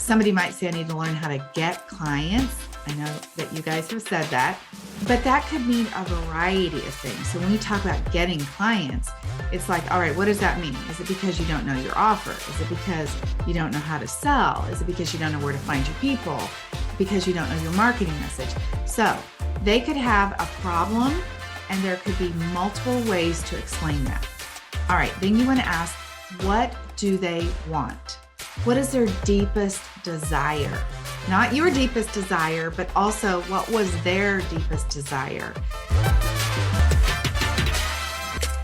Somebody might say, I need to learn how to get clients. I know that you guys have said that, but that could mean a variety of things. So when we talk about getting clients, it's like, all right, what does that mean? Is it because you don't know your offer? Is it because you don't know how to sell? Is it because you don't know where to find your people? Because you don't know your marketing message? So they could have a problem, and there could be multiple ways to explain that. All right, then you want to ask, what do they want? What is their deepest desire? Not your deepest desire, but also what was their deepest desire?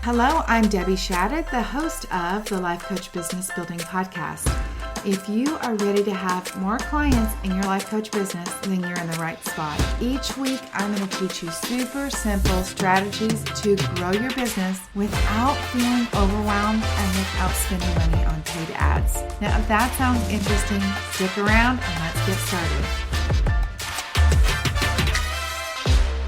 Hello, I'm Debbie Shadid, the host of the Life Coach Business Building Podcast. If you are ready to have more clients in your life coach business, then you're in the right spot. Each week, I'm going to teach you super simple strategies to grow your business without feeling overwhelmed and without spending money on paid ads. Now, if that sounds interesting, stick around and let's get started.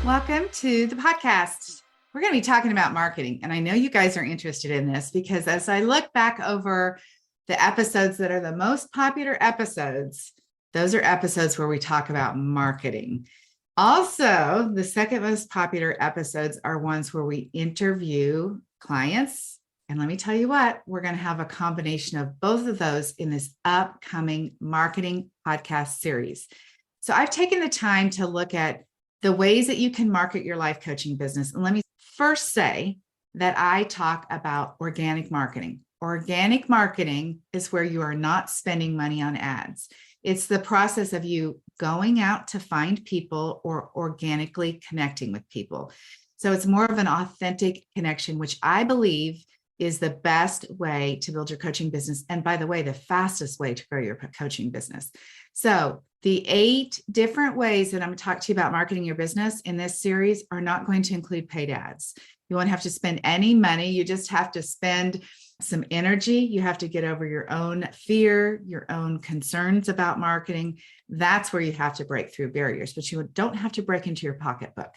Welcome to the podcast. We're going to be talking about marketing, and I know you guys are interested in this because as I look back over the episodes that are the most popular episodes, those are episodes where we talk about marketing. Also, the second most popular episodes are ones where we interview clients. And let me tell you what, we're going to have a combination of both of those in this upcoming marketing podcast series. So I've taken the time to look at the ways that you can market your life coaching business. And let me first say that I talk about organic marketing. Organic marketing is where you are not spending money on ads. It's the process of you going out to find people or organically connecting with people. So it's more of an authentic connection, which I believe is the best way to build your coaching business. And by the way, the fastest way to grow your coaching business. So the 8 different ways that I'm going to talk to you about marketing your business in this series are not going to include paid ads. You won't have to spend any money. You just have to spend some energy. You have to get over your own fear, your own concerns about marketing. That's where you have to break through barriers, but you don't have to break into your pocketbook.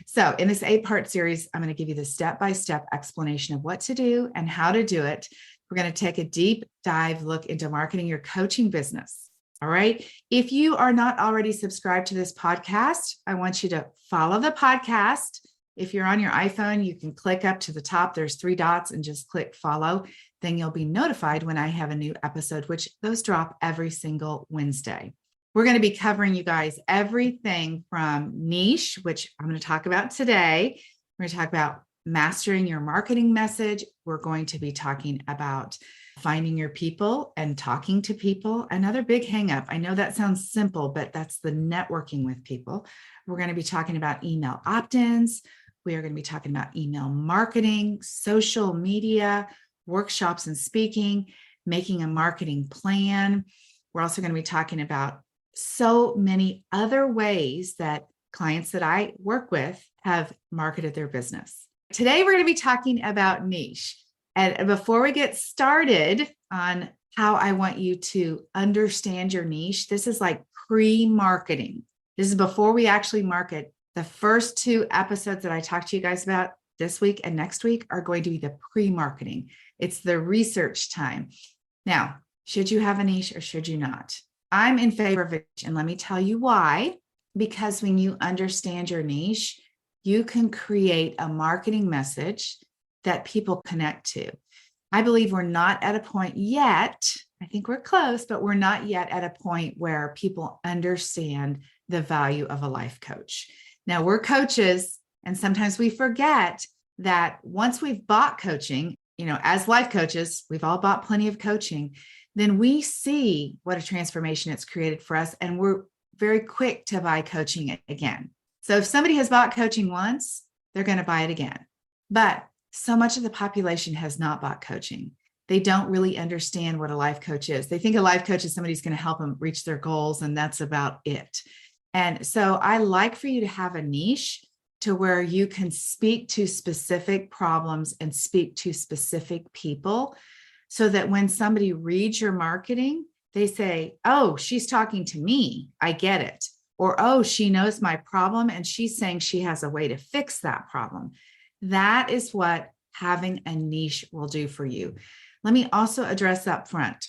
So in this 8-part series, I'm going to give you the step-by-step explanation of what to do and how to do it. We're going to take a deep dive look into marketing your coaching business. All right. If you are not already subscribed to this podcast, I want you to follow the podcast. If you're on your iPhone, you can click up to the top. There's 3 dots and just click follow. Then you'll be notified when I have a new episode, which those drop every single Wednesday. We're going to be covering, you guys, everything from niche, which I'm going to talk about today. We're going to talk about mastering your marketing message. We're going to be talking about finding your people and talking to people. Another big hang up. I know that sounds simple, but that's the networking with people. We're going to be talking about email opt-ins. We are going to be talking about email marketing, social media, workshops and speaking, making a marketing plan. We're also going to be talking about so many other ways that clients that I work with have marketed their business. Today, we're going to be talking about niche. And before we get started on how I want you to understand your niche, this is like pre-marketing. This is before we actually market. The first 2 episodes that I talk to you guys about this week and next week are going to be the pre-marketing. It's the research time. Now, should you have a niche or should you not? I'm in favor of it, and let me tell you why. Because when you understand your niche, you can create a marketing message that people connect to. I believe we're not at a point yet. I think we're close, but we're not yet at a point where people understand the value of a life coach. Now, we're coaches, and sometimes we forget that once we've bought coaching, as life coaches, we've all bought plenty of coaching, then we see what a transformation it's created for us, and we're very quick to buy coaching again. So if somebody has bought coaching once, they're going to buy it again. But so much of the population has not bought coaching. They don't really understand what a life coach is. They think a life coach is somebody who's going to help them reach their goals, and that's about it. And so I like for you to have a niche to where you can speak to specific problems and speak to specific people so that when somebody reads your marketing, they say, oh, she's talking to me. I get it. Or, oh, she knows my problem and she's saying she has a way to fix that problem. That is what having a niche will do for you. Let me also address up front.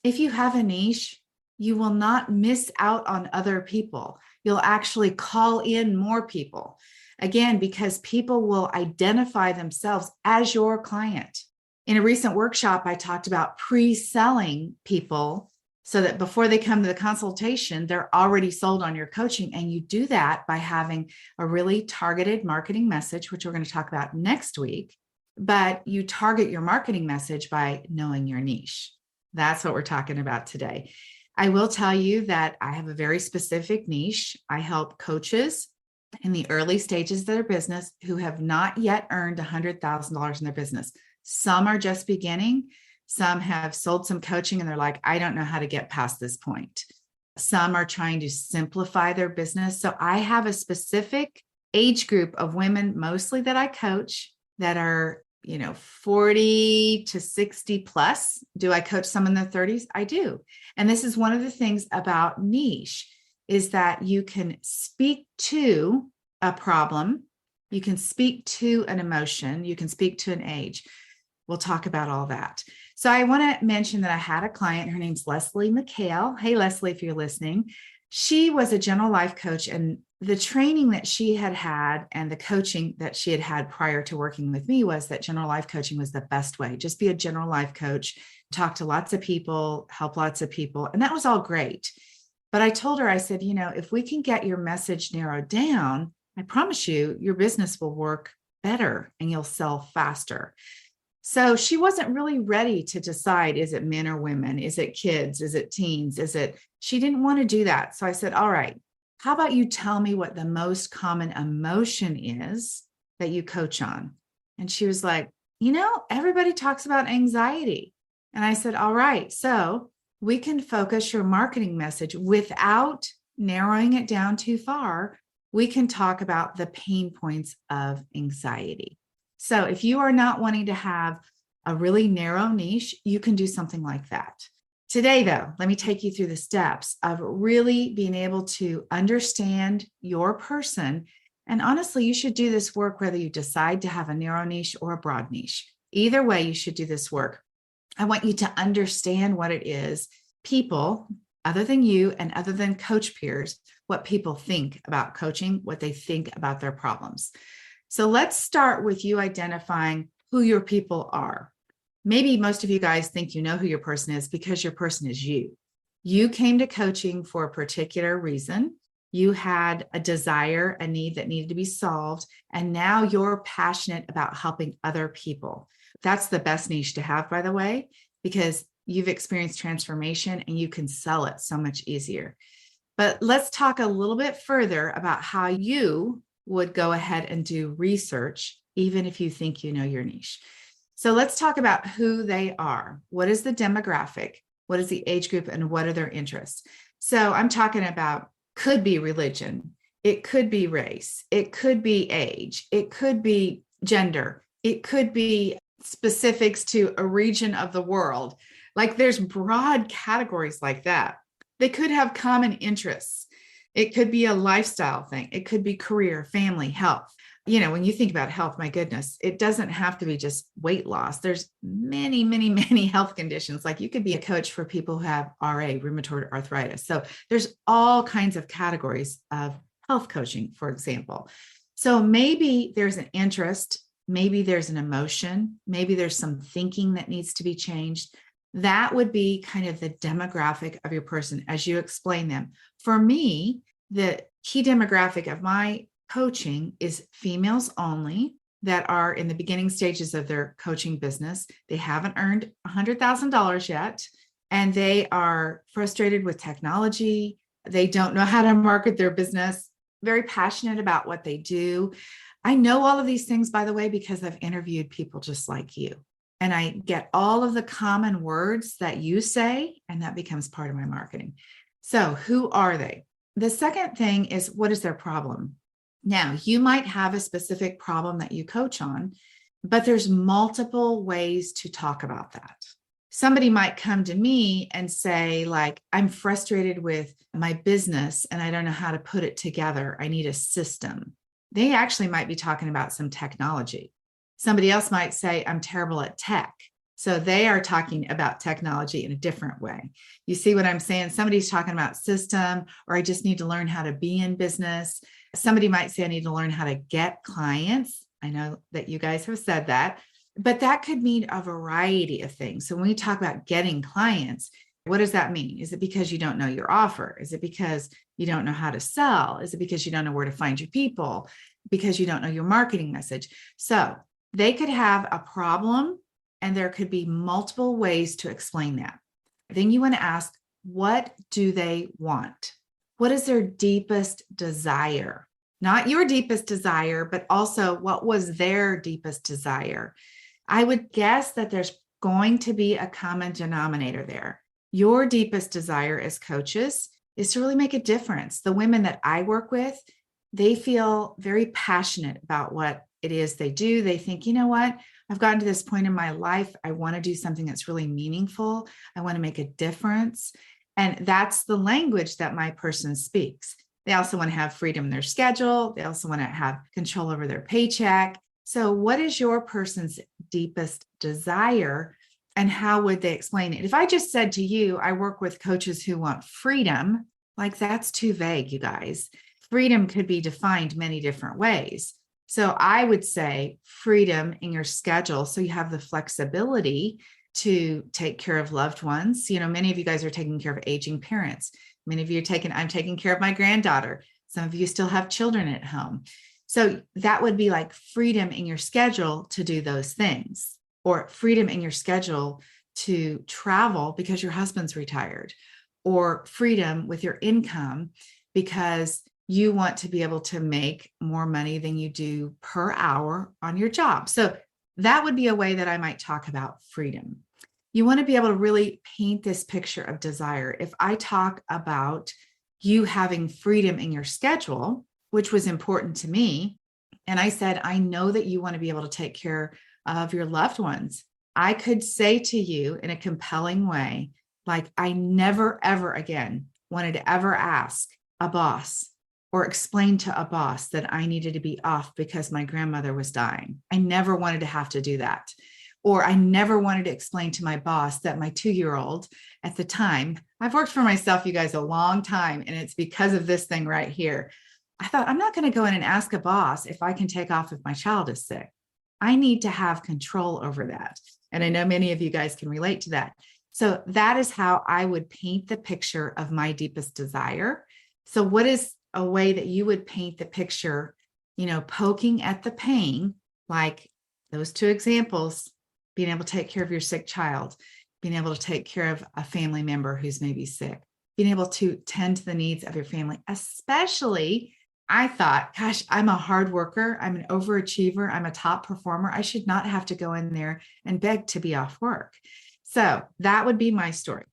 If you have a niche, you will not miss out on other people. You'll actually call in more people. Again, because people will identify themselves as your client. In a recent workshop, I talked about pre-selling people so that before they come to the consultation, they're already sold on your coaching. And you do that by having a really targeted marketing message, which we're going to talk about next week. But you target your marketing message by knowing your niche. That's what we're talking about today. I will tell you that I have a very specific niche. I help coaches in the early stages of their business who have not yet earned $100,000 in their business. Some are just beginning. Some have sold some coaching and they're like, I don't know how to get past this point. Some are trying to simplify their business. So I have a specific age group of women, mostly that I coach, that are 40 to 60 plus. Do I coach some in their 30s? I do. And this is one of the things about niche is that you can speak to a problem. You can speak to an emotion. You can speak to an age. We'll talk about all that. So I want to mention that I had a client. Her name's Leslie McHale. Hey, Leslie, if you're listening. She was a general life coach, and the training that she had had and the coaching that she had had prior to working with me was that general life coaching was the best way. Just be a general life coach, talk to lots of people, help lots of people. And that was all great. But I told her, I said, if we can get your message narrowed down, I promise you, your business will work better and you'll sell faster. So she wasn't really ready to decide, is it men or women? Is it kids? Is it teens? She didn't want to do that. So I said, all right, how about you tell me what the most common emotion is that you coach on? And she was like, everybody talks about anxiety. And I said, all right, so we can focus your marketing message without narrowing it down too far. We can talk about the pain points of anxiety. So if you are not wanting to have a really narrow niche, you can do something like that. Today, though, let me take you through the steps of really being able to understand your person. And honestly, you should do this work whether you decide to have a narrow niche or a broad niche. Either way, you should do this work. I want you to understand what it is people, other than you and other than coach peers, what people think about coaching, what they think about their problems. So let's start with you identifying who your people are. Maybe most of you guys think you know who your person is because your person is you. You came to coaching for a particular reason. You had a desire, a need that needed to be solved, and now you're passionate about helping other people. That's the best niche to have, by the way, because you've experienced transformation and you can sell it so much easier. But let's talk a little bit further about how you would go ahead and do research, even if you think you know your niche. So let's talk about who they are. What is the demographic? What is the age group? And what are their interests? So I'm talking about, could be religion. It could be race. It could be age. It could be gender. It could be specifics to a region of the world. Like there's broad categories like that. They could have common interests. It could be a lifestyle thing. It could be career, family, health. When you think about health, my goodness, it doesn't have to be just weight loss. There's many, many, many health conditions. Like you could be a coach for people who have RA, rheumatoid arthritis. So there's all kinds of categories of health coaching, for example. So maybe there's an interest, maybe there's an emotion, maybe there's some thinking that needs to be changed. That would be kind of the demographic of your person as you explain them. For me, the key demographic of my coaching is females only that are in the beginning stages of their coaching business. They haven't earned $100,000 yet, and they are frustrated with technology. They don't know how to market their business, very passionate about what they do. I know all of these things, by the way, because I've interviewed people just like you. And I get all of the common words that you say, and that becomes part of my marketing. So who are they? The second thing is, what is their problem? Now, you might have a specific problem that you coach on, but there's multiple ways to talk about that. Somebody might come to me and say, like, I'm frustrated with my business and I don't know how to put it together. I need a system. They actually might be talking about some technology. Somebody else might say, I'm terrible at tech. So they are talking about technology in a different way. You see what I'm saying? Somebody's talking about system, or I just need to learn how to be in business. Somebody might say, I need to learn how to get clients. I know that you guys have said that, but that could mean a variety of things. So when we talk about getting clients, what does that mean? Is it because you don't know your offer? Is it because you don't know how to sell? Is it because you don't know where to find your people? Because you don't know your marketing message? So they could have a problem, and there could be multiple ways to explain that. Then you want to ask, what do they want? What is their deepest desire? Not your deepest desire, but also what was their deepest desire? I would guess that there's going to be a common denominator there. Your deepest desire as coaches is to really make a difference. The women that I work with, they feel very passionate about what it is they do. They think, you know what? I've gotten to this point in my life. I want to do something that's really meaningful. I want to make a difference. And that's the language that my person speaks. They also want to have freedom in their schedule. They also want to have control over their paycheck. So what is your person's deepest desire, and how would they explain it? If I just said to you, I work with coaches who want freedom, like that's too vague, you guys. Freedom could be defined many different ways. So I would say freedom in your schedule, so you have the flexibility to take care of loved ones. You know, many of you guys are taking care of aging parents. Many of you I'm taking care of my granddaughter. Some of you still have children at home. So that would be like freedom in your schedule to do those things, or freedom in your schedule to travel because your husband's retired, or freedom with your income because you want to be able to make more money than you do per hour on your job. So that would be a way that I might talk about freedom. You want to be able to really paint this picture of desire. If I talk about you having freedom in your schedule, which was important to me, and I said, I know that you want to be able to take care of your loved ones, I could say to you in a compelling way, like, I never, ever again wanted to ever ask a boss or explain to a boss that I needed to be off because my grandmother was dying. I never wanted to have to do that. Or I never wanted to explain to my boss that my 2-year-old at the time, I've worked for myself, you guys, a long time, and it's because of this thing right here. I thought, I'm not going to go in and ask a boss if I can take off if my child is sick. I need to have control over that. And I know many of you guys can relate to that. So that is how I would paint the picture of my deepest desire. So what is a way that you would paint the picture, poking at the pain, like those two examples, being able to take care of your sick child, being able to take care of a family member who's maybe sick, being able to tend to the needs of your family, especially, I thought, gosh, I'm a hard worker. I'm an overachiever. I'm a top performer. I should not have to go in there and beg to be off work. So that would be my story.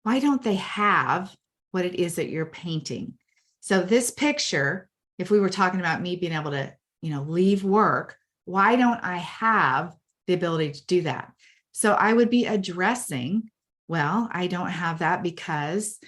Why don't they have what it is that you're painting? So this picture, if we were talking about me being able to, leave work, why don't I have the ability to do that? So I would be addressing, well, I don't have that because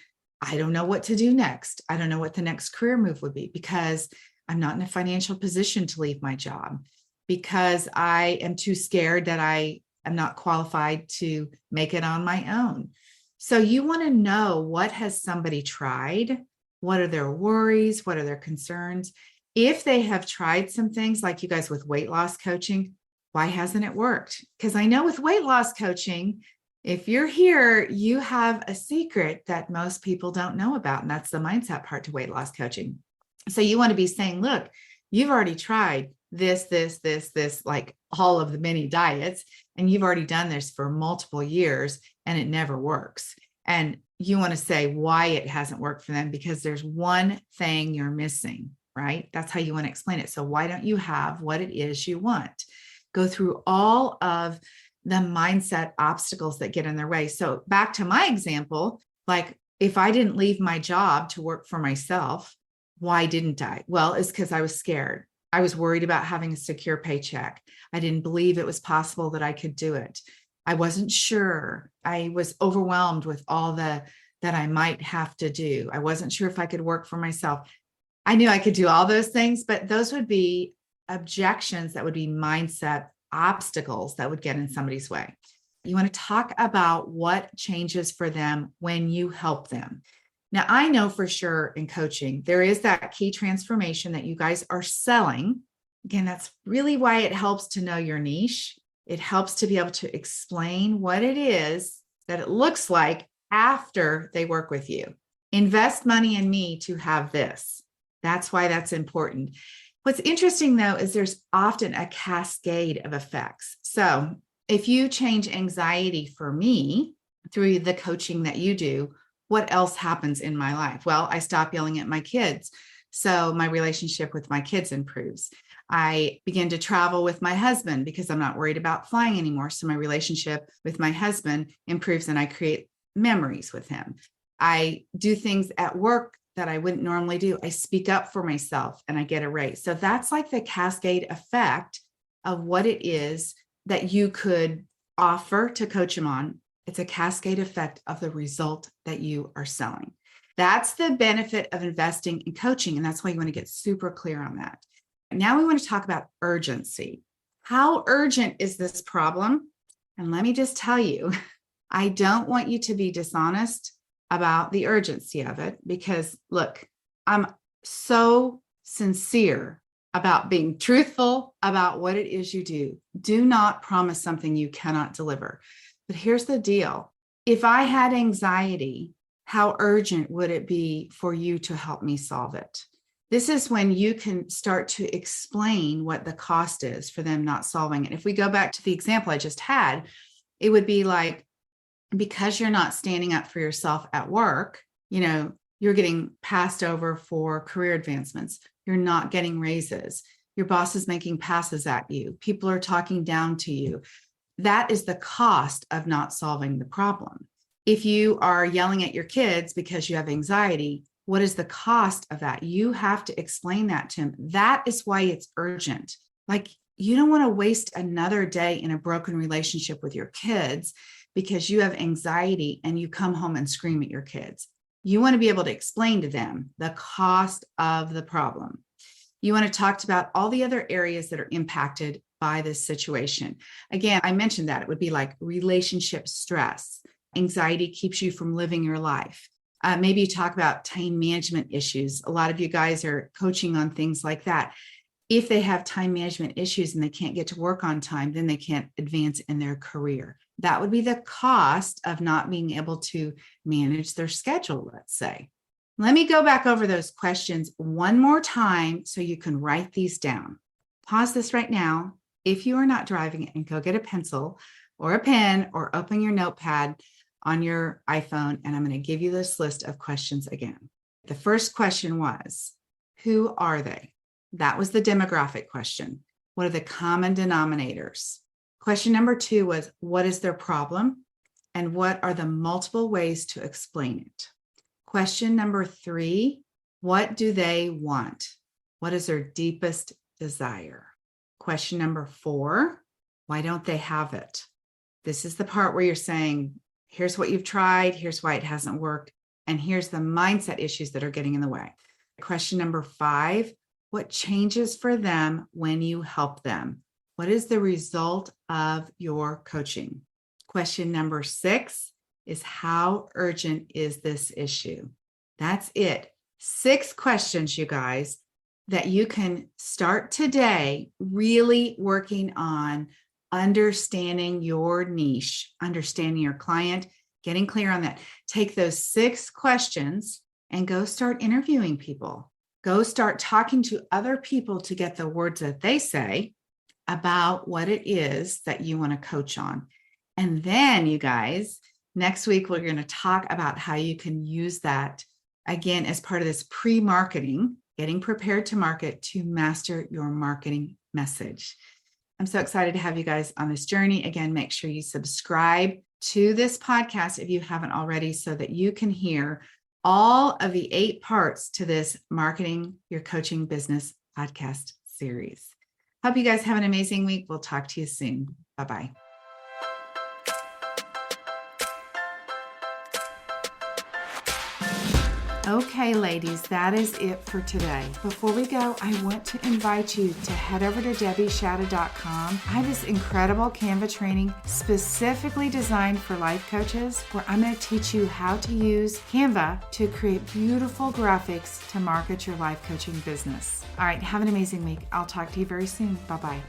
I don't know what to do next. I don't know what the next career move would be because I'm not in a financial position to leave my job, because I am too scared that I am not qualified to make it on my own. So you want to know, what has somebody tried? What are their worries? What are their concerns? If they have tried some things, like you guys with weight loss coaching, why hasn't it worked? Because I know with weight loss coaching, if you're here, you have a secret that most people don't know about, and that's the mindset part to weight loss coaching. So you want to be saying, look, you've already tried this, like all of the many diets, and you've already done this for multiple years and it never works. And you want to say why it hasn't worked for them, because there's one thing you're missing, right? That's how you want to explain it. So why don't you have what it is you want? Go through all of the mindset obstacles that get in their way. So back to my example, like if I didn't leave my job to work for myself, why didn't I? Well, it's because I was scared. I was worried about having a secure paycheck. I didn't believe it was possible that I could do it. I wasn't sure. I was overwhelmed with all that I might have to do. I wasn't sure if I could work for myself. I knew I could do all those things, but those would be objections that would be mindset obstacles that would get in somebody's way. You want to talk about what changes for them when you help them. Now, I know for sure in coaching, there is that key transformation that you guys are selling. Again, that's really why it helps to know your niche. It helps to be able to explain what it is that it looks like after they work with you. Invest money in me to have this. That's why that's important. What's interesting, though, is there's often a cascade of effects. So if you change anxiety for me through the coaching that you do, what else happens in my life? Well, I stop yelling at my kids. So my relationship with my kids improves. I begin to travel with my husband because I'm not worried about flying anymore. So my relationship with my husband improves and I create memories with him. I do things at work that I wouldn't normally do. I speak up for myself and I get a raise. So that's like the cascade effect of what it is that you could offer to coach them on. It's a cascade effect of the result that you are selling. That's the benefit of investing in coaching. And that's why you want to get super clear on that. Now we want to talk about urgency. How urgent is this problem? And let me just tell you, I don't want you to be dishonest about the urgency of it because look, I'm so sincere about being truthful about what it is you do. Do not promise something you cannot deliver. But here's the deal. If I had anxiety, how urgent would it be for you to help me solve it? This is when you can start to explain what the cost is for them not solving it. If we go back to the example I just had, it would be like, because you're not standing up for yourself at work, you're getting passed over for career advancements. You're not getting raises. Your boss is making passes at you. People are talking down to you. That is the cost of not solving the problem. If you are yelling at your kids because you have anxiety, what is the cost of that? You have to explain that to them. That is why it's urgent. Like, you don't want to waste another day in a broken relationship with your kids because you have anxiety and you come home and scream at your kids. You want to be able to explain to them the cost of the problem. You want to talk about all the other areas that are impacted by this situation. Again, I mentioned that it would be like relationship stress. Anxiety keeps you from living your life. Maybe you talk about time management issues. A lot of you guys are coaching on things like that. If they have time management issues and they can't get to work on time, then they can't advance in their career. That would be the cost of not being able to manage their schedule, let's say. Let me go back over those questions one more time so you can write these down. Pause this right now. If you are not driving, and go get a pencil or a pen or open your notepad on your iPhone, and I'm going to give you this list of questions again. The first question was, who are they? That was the demographic question. What are the common denominators? Question number 2 was, what is their problem? And what are the multiple ways to explain it? Question number 3, what do they want? What is their deepest desire? Question number 4, why don't they have it? This is the part where you're saying, here's what you've tried, here's why it hasn't worked, and here's the mindset issues that are getting in the way. Question number 5, what changes for them when you help them? What is the result of your coaching? Question number 6 is, how urgent is this issue? That's it. 6 questions, you guys, that you can start today really working on understanding your niche, understanding your client, getting clear on that. Take those 6 questions and go start interviewing people. Go start talking to other people to get the words that they say about what it is that you want to coach on. And then, you guys, next week, we're going to talk about how you can use that, again, as part of this pre-marketing, getting prepared to market, to master your marketing message. I'm so excited to have you guys on this journey. Again, make sure you subscribe to this podcast if you haven't already, so that you can hear all of the 8 parts to this Marketing Your Coaching Business podcast series. Hope you guys have an amazing week. We'll talk to you soon. Bye-bye. Okay, ladies, that is it for today. Before we go, I want to invite you to head over to debbieshadid.com. I have this incredible Canva training specifically designed for life coaches, where I'm going to teach you how to use Canva to create beautiful graphics to market your life coaching business. All right, have an amazing week. I'll talk to you very soon. Bye-bye.